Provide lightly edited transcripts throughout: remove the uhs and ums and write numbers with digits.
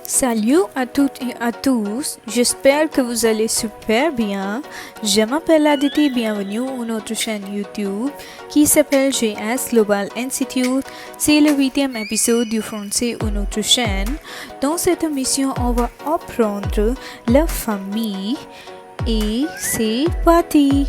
Salut à toutes et à tous, j'espère que vous allez super bien. Je m'appelle Aditi, bienvenue à notre chaîne YouTube qui s'appelle GS Global Institute. C'est le 8e épisode du français à notre chaîne. Dans cette émission, on va apprendre la famille et c'est parti.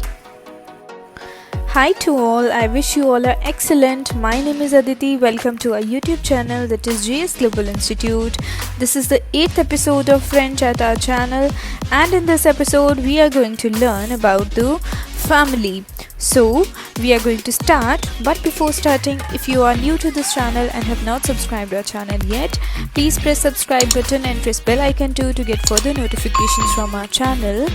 Hi to all, I wish you all are excellent. My name is Aditi. Welcome to our YouTube channel that is GS Global Institute. This is the 8th episode of French at our channel, and in this episode we are going to learn about the family. So we are going to start, but before starting, if you are new to this channel and have not subscribed our channel yet, please press subscribe button and press bell icon too to get further notifications from our channel.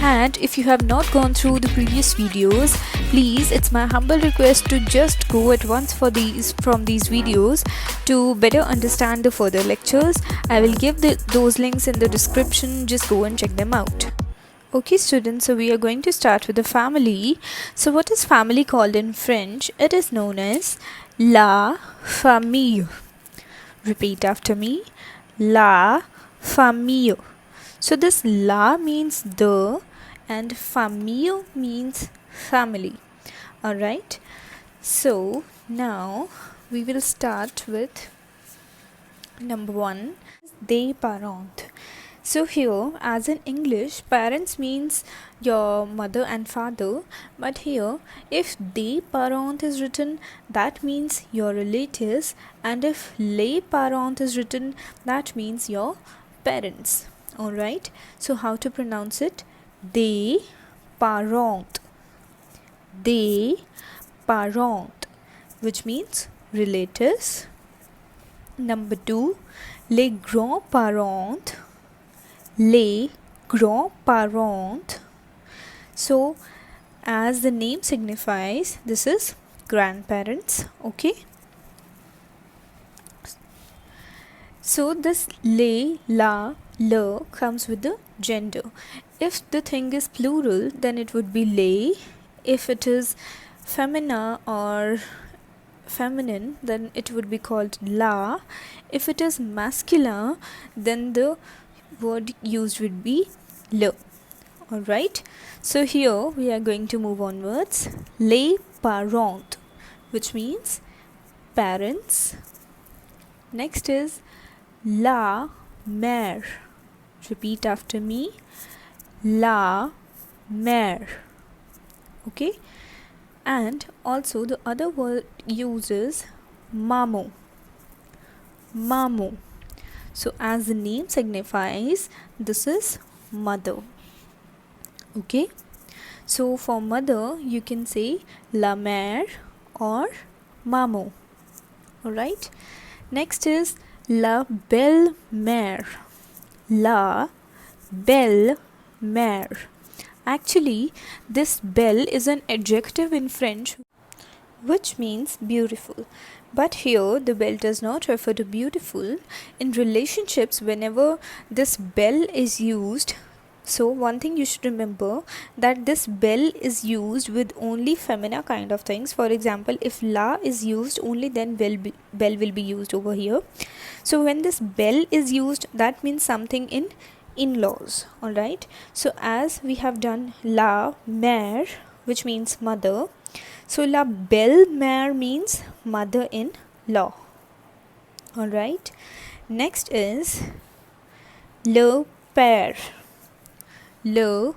And if you have not gone through the previous videos, please, it's my humble request to just go at once from these videos to better understand the further lectures. I will give those links in the description. Just go and check them out. Okay students, so we are going to start with the family. So what is family called in French? It is known as la famille. Repeat after me. La famille. So this la means the and famille means family. Alright. So now we will start with number 1, des parents. So here, as in English, parents means your mother and father, but here if des parents is written, that means your relatives, and if les parents is written, that means your parents. Alright, so how to pronounce it? Des parents. Des parents, which means relatives. Number 2, les grands-parents. Les grands-parents. So as the name signifies, this is grandparents. Okay, so this les, la, le comes with the gender. If the thing is plural, then it would be les. If it is femina or feminine, then it would be called la. If it is masculine, then the word used would be le. Alright, so here we are going to move onwards. Les parents, which means parents. Next is la mère. Repeat after me. La mère. Okay, and also the other word uses maman. Maman. So as the name signifies, this is mother. Okay, so for mother you can say la mère or maman. Alright, next is la belle-mère. La belle-mère. Actually, this belle is an adjective in French which means beautiful. But here the belle does not refer to beautiful. In relationships, whenever this belle is used, so one thing you should remember, that this belle is used with only feminine kind of things. For example, if la is used, only then belle will be used over here. So when this belle is used, that means something in in-laws. Alright, so as we have done la mère, which means mother, so la belle-mère means mother-in-law. Alright, next is le père. Le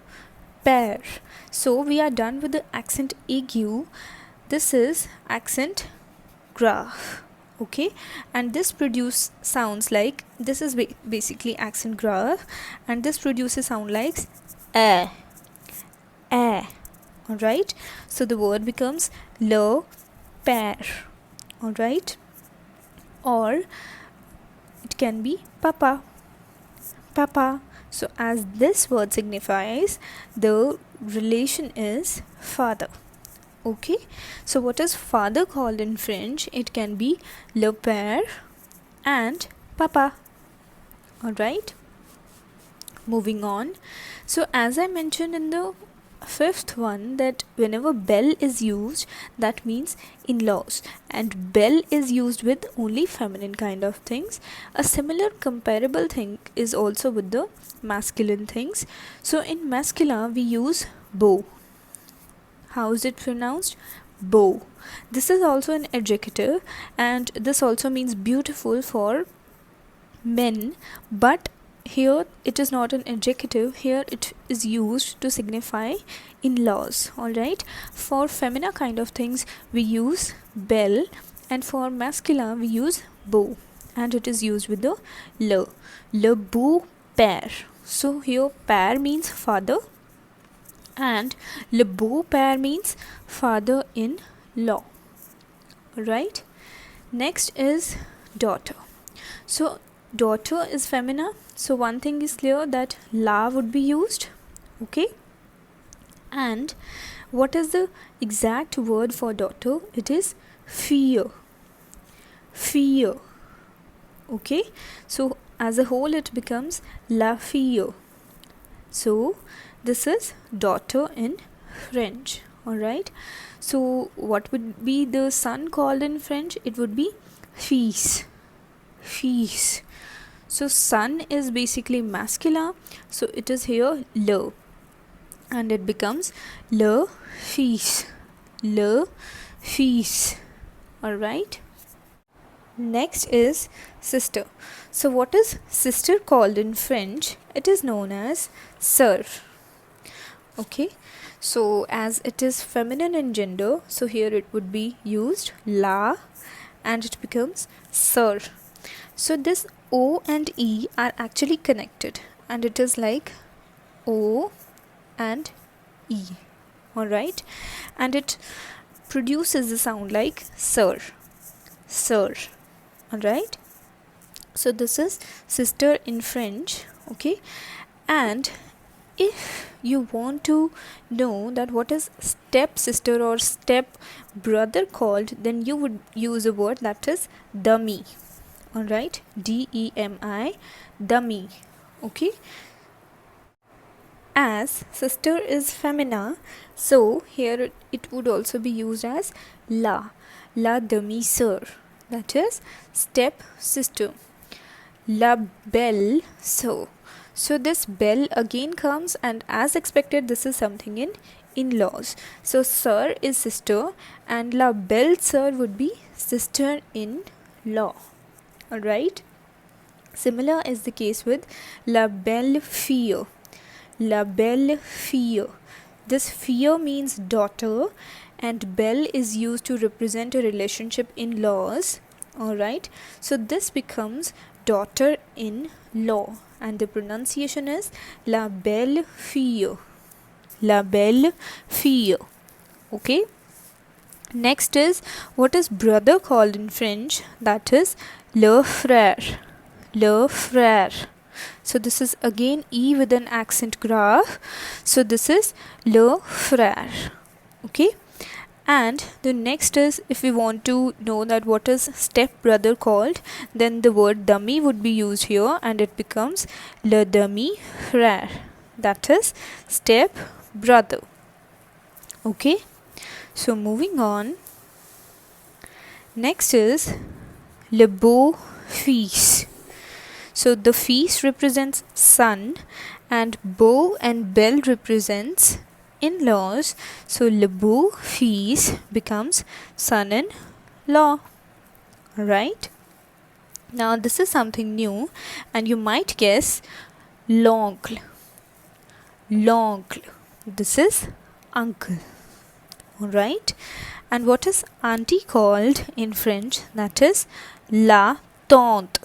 père. So we are done with the accent aigu. This is accent grave. Okay, and this produce sounds like, this is basically accent grave, and this produces sound like eh. Alright, so the word becomes le père. Alright, or it can be papa. Papa. So as this word signifies, the relation is father. Okay, so what is father called in French? It can be le père and papa. Alright, moving on. So as I mentioned in the fifth one, that whenever bell is used, that means in-laws, and bell is used with only feminine kind of things. A similar comparable thing is also with the masculine things. So in masculine we use beau. How is it pronounced? Beau. This is also an adjective, and this also means beautiful for men, but here it is not an adjective. Here it is used to signify in-laws. Alright, for feminine kind of things we use belle, and for masculine we use beau, and it is used with the le beau-père. So here père means father, and le beau-père means father-in-law. Alright, next is daughter. So daughter is feminine, so one thing is clear, that la would be used. Okay, and what is the exact word for daughter? It is fille. Okay, so as a whole it becomes la fille. So this is daughter in French. Alright, so what would be the son called in French? It would be fils. So son is basically masculine, so it is here le, and it becomes le fils. Alright, next is sister. So what is sister called in French? It is known as sœur. Okay, so as it is feminine in gender, so here it would be used la, and it becomes sœur. So this O and E are actually connected, and it is like O and E. Alright, and it produces the sound like sir. Alright, so this is sister in French. Okay, and if you want to know that what is step sister or step brother called, then you would use a word that is dummy. Alright, DEMI, dummy. Okay, as sister is feminine, so here it would also be used as la demi-sœur, that is step sister. La belle sœur. So this belle again comes, and as expected this is something in-laws. So sœur is sister, and la belle sœur would be sister-in-law. Alright, similar is the case with la belle fille. This fille means daughter, and belle is used to represent a relationship in laws. Alright, so this becomes daughter-in-law, and the pronunciation is la belle fille. Okay, next is what is brother called in French? That is le frère. So this is again E with an accent graph. So this is le frère. Okay, and the next is, if we want to know that what is step brother called, then the word dummy would be used here, and it becomes le demi frère, that is step brother. Okay, so moving on, next is le beau-fils. So the fils represents son, and beau and belle represents in-laws. So le beau-fils becomes son-in-law. Alright, now this is something new, and you might guess l'oncle. This is uncle. Alright, and what is auntie called in French? That is la tante.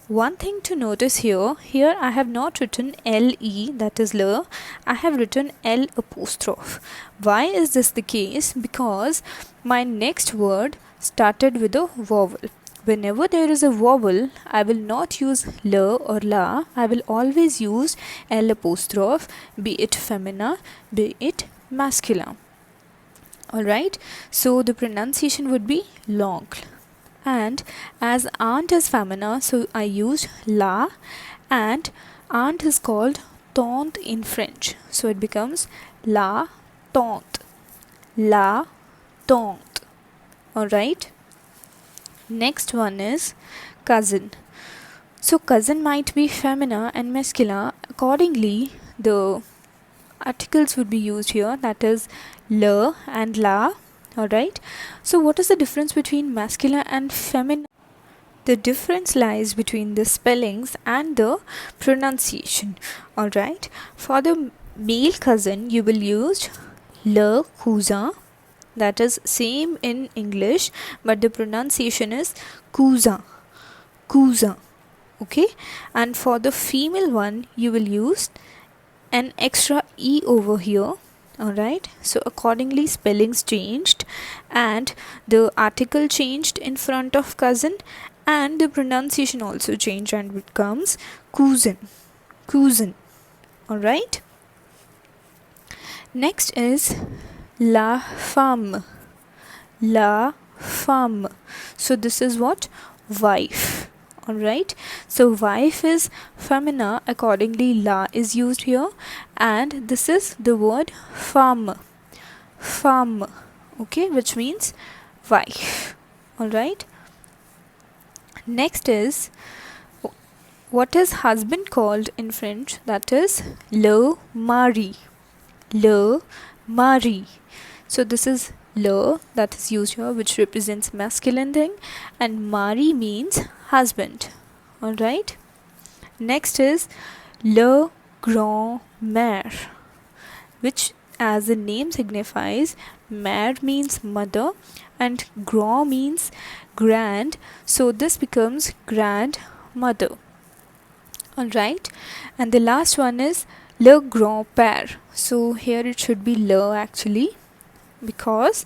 One thing to notice here I have not written LE, that is le, I have written L apostrophe. Why is this the case? Because my next word started with a vowel. Whenever there is a vowel, I will not use le or la, I will always use L apostrophe, be it feminine, be it masculine. Alright, so the pronunciation would be l'oncle. And as aunt is feminine, so I used la, and aunt is called tante in French. So it becomes la tante. La tante. Alright. Next one is cousin. So cousin might be feminine and masculine. Accordingly, the articles would be used here, that is le and la. Alright. So what is the difference between masculine and feminine? The difference lies between the spellings and the pronunciation. Alright. For the male cousin, you will use le cousin. That is same in English, but the pronunciation is cousin. Cousin. Okay. And for the female one, you will use an extra e over here. Alright, so accordingly spellings changed and the article changed in front of cousin and the pronunciation also changed and it becomes cousin. Cousin. Alright. Next is la femme. La femme. So this is what? Wife. Alright, so wife is feminine, accordingly la is used here, and this is the word femme. Femme. Okay, which means wife. Alright. Next is, what is husband called in French? That is le mari. Le mari. So this is le that is used here, which represents masculine thing, and mari means husband. Alright. Next is le grand-mère, which as the name signifies, mère means mother and grand means grand, so this becomes grandmother. Alright. And the last one is le grand-père. So here it should be le actually, because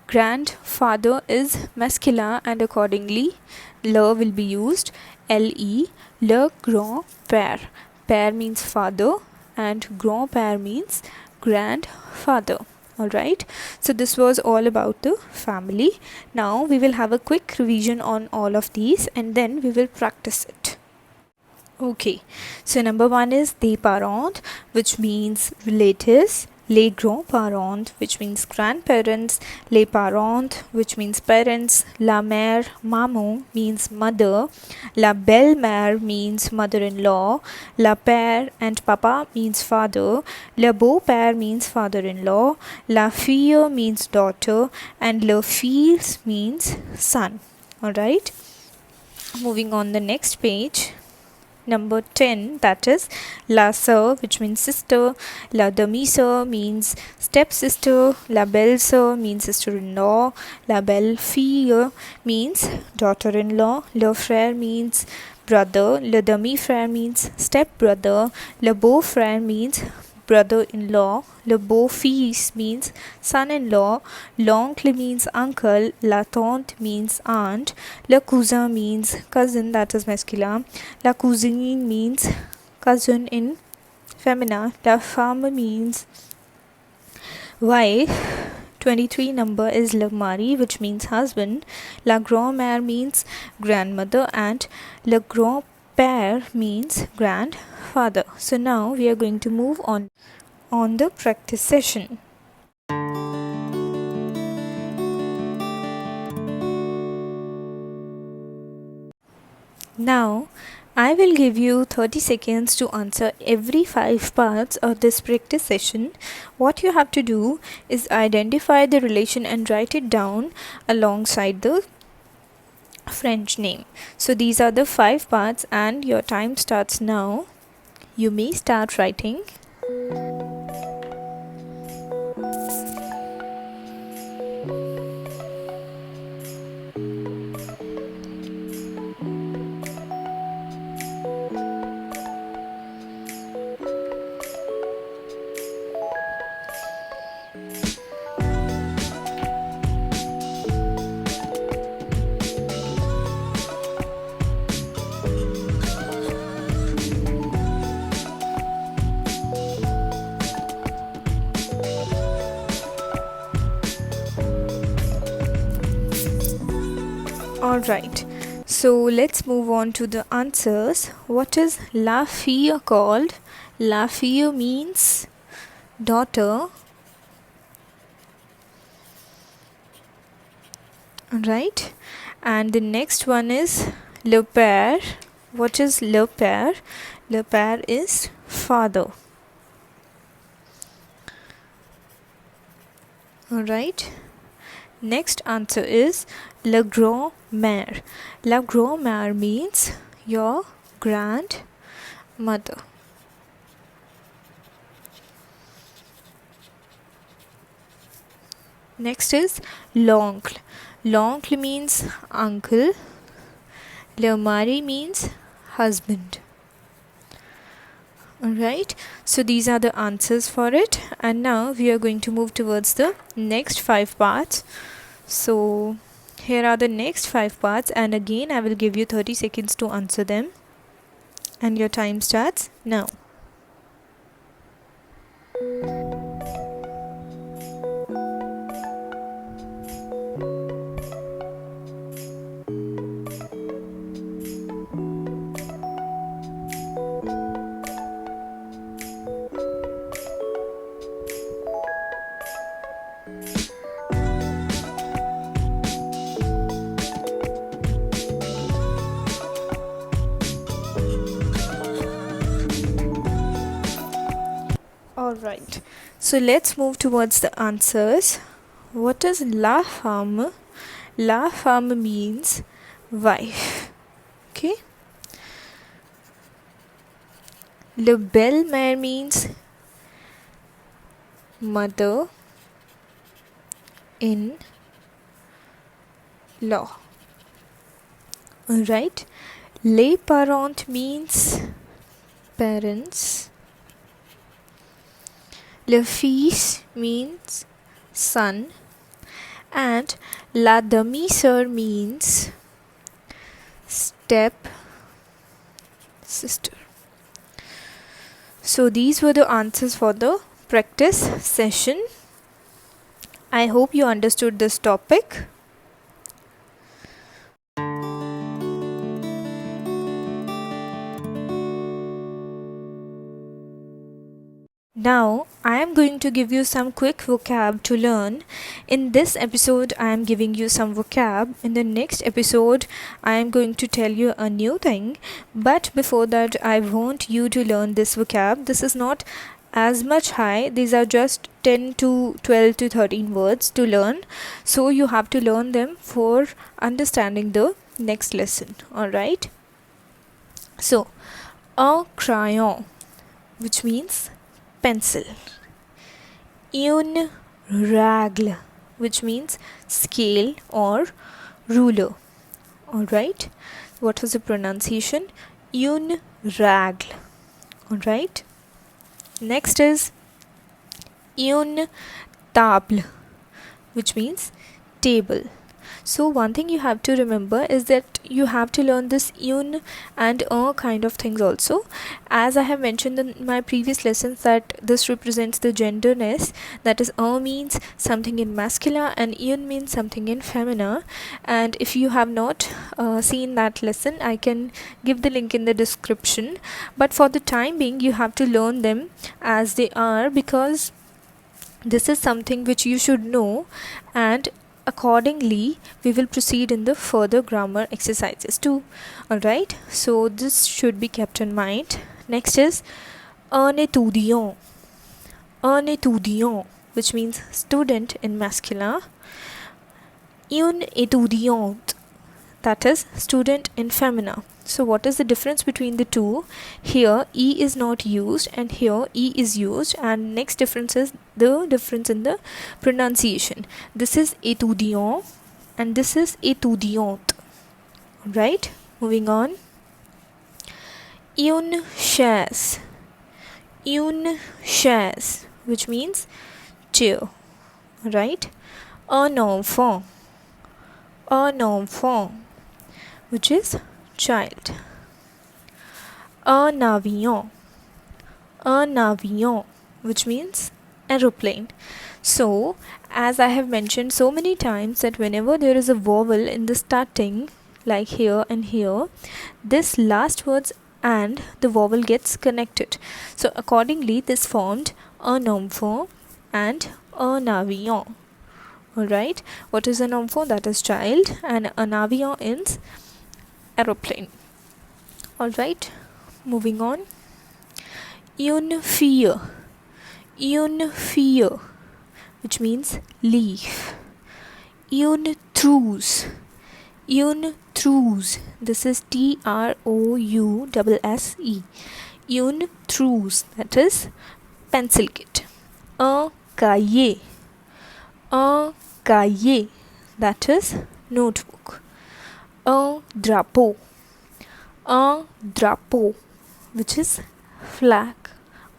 grandfather is masculine and accordingly le will be used. Le, le grand-père. Père means father and grand-père means grandfather. Alright, so this was all about the family. Now we will have a quick revision on all of these and then we will practice it. Okay, so number one is des parents, which means relatives. Les grands-parents, which means grandparents. Les parents, which means parents. La mère, maman, means mother. La belle-mère means mother-in-law. La père and papa means father. Le beau-père means father-in-law. La fille means daughter. And le fils means son. Alright. Moving on the next page. Number 10, that is la sœur, which means sister. La demi-sœur means stepsister. La belle-sœur means sister-in-law. La belle-fille means daughter-in-law. Le frère means brother. Le demi-frère means step-brother. Le beau-frère means brother-in-law. Le beau-fils means son-in-law. L'oncle means uncle. La tante means aunt. Le cousin means cousin, that is masculine. La cousine means cousin in feminine. La femme means wife. 23 number is le mari, which means husband. La grand-mère means grandmother and le grand-père means grandfather. So now we are going to move on the practice session. Now I will give you 30 seconds to answer every 5 parts of this practice session. What you have to do is identify the relation and write it down alongside the French name. So these are the 5 parts and your time starts now. You may start writing. Alright, So let's move on to the answers. What is la fille called? La fille means daughter. Right? And the next one is le père. What is le père? Le père is father. Alright. Next answer is la grand-mère. La grand-mère means your grandmother. Next is l'oncle. L'oncle means uncle. Le mari means husband. Alright, so these are the answers for it, and now we are going to move towards the next 5 parts. So here are the next 5 parts, and again I will give you 30 seconds to answer them, and your time starts now. Alright, so let's move towards the answers. What is la femme? La femme means wife. Okay. Le belle-mère means mother in law. Alright. Les parents means parents. Le fils means son, and la demi-sœur means step sister. So these were the answers for the practice session. I hope you understood this topic. Now, I am going to give you some quick vocab to learn. In this episode, I am giving you some vocab. In the next episode, I am going to tell you a new thing. But before that, I want you to learn this vocab. This is not as much high. These are just 10 to 12 to 13 words to learn. So you have to learn them for understanding the next lesson. Alright? So, un crayon, which means pencil. Une règle, which means scale or ruler. Alright, what was the pronunciation? Une règle. Alright, next is une table, which means table. So one thing you have to remember is that you have to learn this une and un kind of things also. As I have mentioned in my previous lessons that this represents the genderness, that is un means something in masculine and une means something in feminine. And if you have not seen that lesson, I can give the link in the description. But for the time being, you have to learn them as they are, because this is something which you should know, and accordingly we will proceed in the further grammar exercises too. Alright, so this should be kept in mind. Next is un étudiant. Un étudiant, which means student in masculine. Une étudiante, that is student in feminine. So what is the difference between the two? Here E is not used and here E is used, and next difference is the difference in the pronunciation. This is étudiant and this is étudiante. Right? Moving on. Une chaise. Une chaise, which means chair. Right? Un enfant. Un enfant, which is child. Un avion. Un avion, which means aeroplane. So, as I have mentioned so many times that whenever there is a vowel in the starting, like here and here, this last words and the vowel gets connected. So accordingly, this formed a noun form and an avion. Alright, what is a noun form? That is child, and an avion is aeroplane. Alright, moving on. Une fille, which means leaf. Une trousse, this is TROUSSE. Une trousse, that is pencil kit. Un cahier, that is notebook. Un drapeau, which is flag.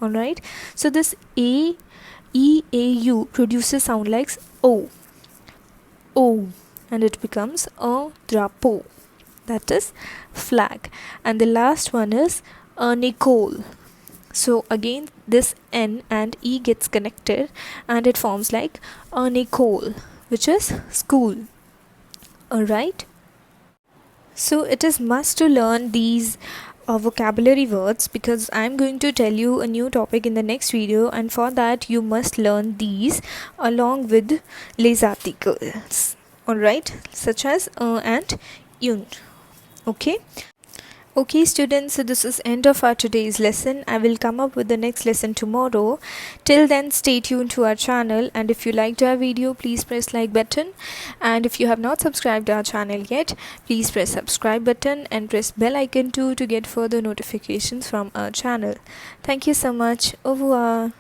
Alright, so this A, E, A, U produces sound like O, and it becomes a drapeau, that is flag. And the last one is a Nicole. So again, this N and E gets connected and it forms like a Nicole, which is school. Alright, so it is must to learn these vocabulary words, because I'm going to tell you a new topic in the next video, and for that you must learn these along with les articles. Alright, such as and une. Okay students, so this is end of our today's lesson. I will come up with the next lesson tomorrow. Till then, stay tuned to our channel, and if you liked our video, please press like button, and if you have not subscribed our channel yet, please press subscribe button and press bell icon too to get further notifications from our channel. Thank you so much. Au revoir.